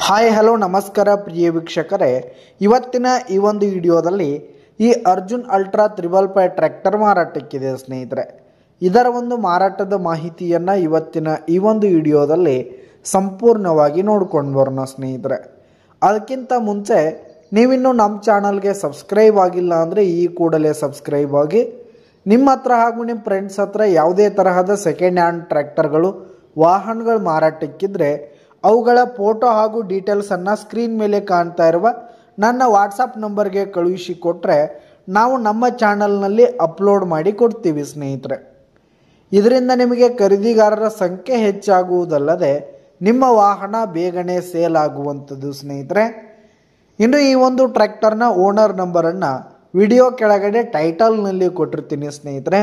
Hi hello ನಮಸ್ಕಾರ ಪ್ರಿಯ ವೀಕ್ಷಕರೇ, ಇವತ್ತಿನ ಈ ಒಂದು ವಿಡಿಯೋದಲ್ಲಿ ಈ ಅರ್ಜುನ್ ಅಲ್ಟ್ರಾ 555 ಟ್ರ್ಯಾಕ್ಟರ್ ಮಾರಾಟಕ್ಕಿದೆ ಸ್ನೇಹಿತರೆ. ಇದರ ಒಂದು ಮಾರಾಟದ ಮಾಹಿತಿಯನ್ನು ಇವತ್ತಿನ ಈ ಒಂದು ವಿಡಿಯೋದಲ್ಲಿ ಸಂಪೂರ್ಣವಾಗಿ ನೋಡ್ಕೊಂಡು ಬರೋಣ ಸ್ನೇಹಿತರೆ. ಅದಕ್ಕಿಂತ ಮುಂಚೆ ನೀವಿನ್ನೂ ನಮ್ಮ ಚಾನಲ್ಗೆ ಸಬ್ಸ್ಕ್ರೈಬ್ ಆಗಿಲ್ಲ ಅಂದರೆ ಈ ಕೂಡಲೇ ಸಬ್ಸ್ಕ್ರೈಬ್ ಆಗಿ. ನಿಮ್ಮ ಹತ್ರ ಹಾಗೂ ನಿಮ್ಮ ಫ್ರೆಂಡ್ಸ್ ಹತ್ರ ಯಾವುದೇ ತರಹದ ಸೆಕೆಂಡ್ ಹ್ಯಾಂಡ್ ಟ್ರ್ಯಾಕ್ಟರ್ಗಳು ವಾಹನಗಳು ಮಾರಾಟಕ್ಕಿದ್ರೆ ಅವುಗಳ ಫೋಟೋ ಹಾಗೂ ಡೀಟೇಲ್ಸನ್ನು ಸ್ಕ್ರೀನ್ ಮೇಲೆ ಕಾಣ್ತಾ ಇರುವ ನನ್ನ ವಾಟ್ಸಪ್ ನಂಬರ್ಗೆ ಕಳುಹಿಸಿಕೊಟ್ರೆ ನಾವು ನಮ್ಮ ಚಾನಲ್ನಲ್ಲಿ ಅಪ್ಲೋಡ್ ಮಾಡಿ ಕೊಡ್ತೀವಿ ಸ್ನೇಹಿತರೆ. ಇದರಿಂದ ನಿಮಗೆ ಖರೀದಿಗಾರರ ಸಂಖ್ಯೆ ಹೆಚ್ಚಾಗುವುದಲ್ಲದೆ ನಿಮ್ಮ ವಾಹನ ಬೇಗನೆ ಸೇಲ್ ಆಗುವಂಥದ್ದು ಸ್ನೇಹಿತರೆ. ಇನ್ನು ಈ ಒಂದು ಟ್ರ್ಯಾಕ್ಟರ್ನ ಓನರ್ ನಂಬರನ್ನು ವಿಡಿಯೋ ಕೆಳಗಡೆ ಟೈಟಲ್ನಲ್ಲಿ ಕೊಟ್ಟಿರ್ತೀನಿ ಸ್ನೇಹಿತರೆ.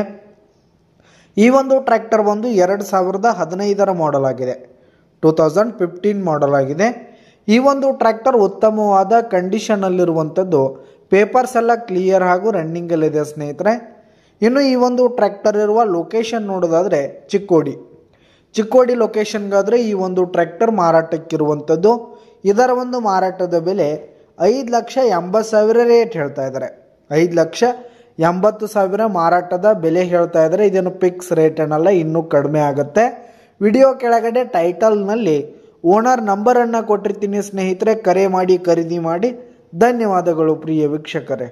ಈ ಒಂದು ಟ್ರ್ಯಾಕ್ಟರ್ ಬಂದು 2015 ಮಾಡೆಲ್ ಆಗಿದೆ, 2015 ಮಾಡೆಲ್ ಆಗಿದೆ. ಈ ಒಂದು ಟ್ರ್ಯಾಕ್ಟರ್ ಉತ್ತಮವಾದ ಕಂಡೀಷನಲ್ಲಿರುವಂಥದ್ದು, ಪೇಪರ್ಸ್ ಎಲ್ಲ ಕ್ಲಿಯರ್ ಹಾಗೂ ರನ್ನಿಂಗಲ್ಲಿದೆ ಸ್ನೇಹಿತರೆ. ಇನ್ನು ಈ ಒಂದು ಟ್ರ್ಯಾಕ್ಟರ್ ಇರುವ ಲೊಕೇಶನ್ ನೋಡೋದಾದರೆ ಚಿಕ್ಕೋಡಿ ಲೊಕೇಶನ್ಗಾದರೆ ಈ ಒಂದು ಟ್ರ್ಯಾಕ್ಟರ್ ಮಾರಾಟಕ್ಕಿರುವಂಥದ್ದು. ಇದರ ಒಂದು ಮಾರಾಟದ ಬೆಲೆ 5,80,000 ರೇಟ್ ಹೇಳ್ತಾ ಇದ್ದಾರೆ. 5,80,000 ಮಾರಾಟದ ಬೆಲೆ ಹೇಳ್ತಾ ಇದ್ದಾರೆ. ಇದೇನು ಫಿಕ್ಸ್ ರೇಟ್ ಏನಲ್ಲ, ಇನ್ನೂ ಕಡಿಮೆ ಆಗುತ್ತೆ. ವಿಡಿಯೋ ಕೆಳಗಡೆ ಟೈಟಲ್ನಲ್ಲಿ ಓನರ್ ನಂಬರನ್ನು ಕೊಟ್ಟಿರ್ತೀನಿ ಸ್ನೇಹಿತರೆ. ಕರೆ ಮಾಡಿ ಖರೀದಿ ಮಾಡಿ. ಧನ್ಯವಾದಗಳು ಪ್ರಿಯ ವೀಕ್ಷಕರೇ.